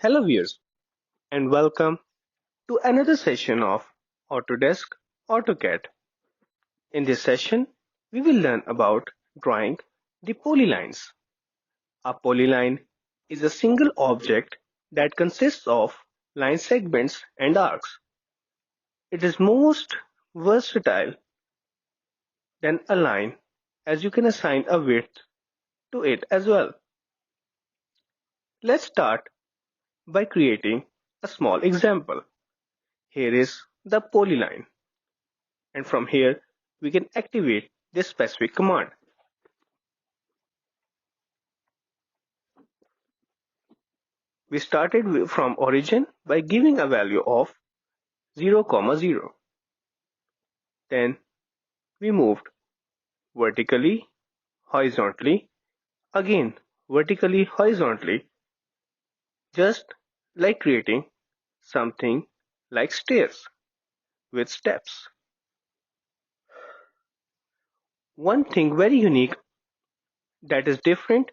Hello viewers and welcome to another session of Autodesk AutoCAD. In this session, we will learn about drawing the polylines. A polyline is a single object that consists of line segments and arcs. It is most versatile than a line as you can assign a width to it as well. Let's start by creating a small example. Here is the polyline. And from here we can activate this specific command. We started from origin by giving a value of 0, 0. Then we moved vertically, horizontally, again vertically, horizontally, just like creating something like stairs with steps. One thing very unique that is different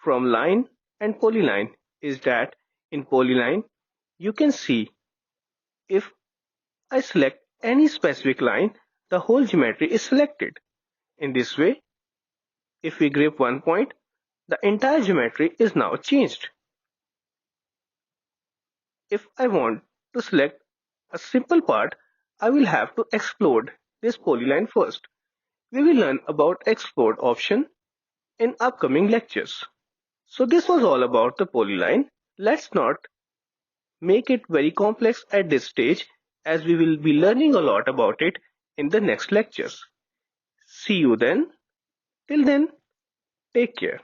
from line and polyline is that in polyline you can see if I select any specific line, the whole geometry is selected. In this way, if we grab one point, the entire geometry is now changed. If I want to select a simple part, I will have to explode this polyline first. We will learn about explode option in upcoming lectures. So this was all about the polyline. Let's not make it very complex at this stage as we will be learning a lot about it in the next lectures. See you then. Till then, take care.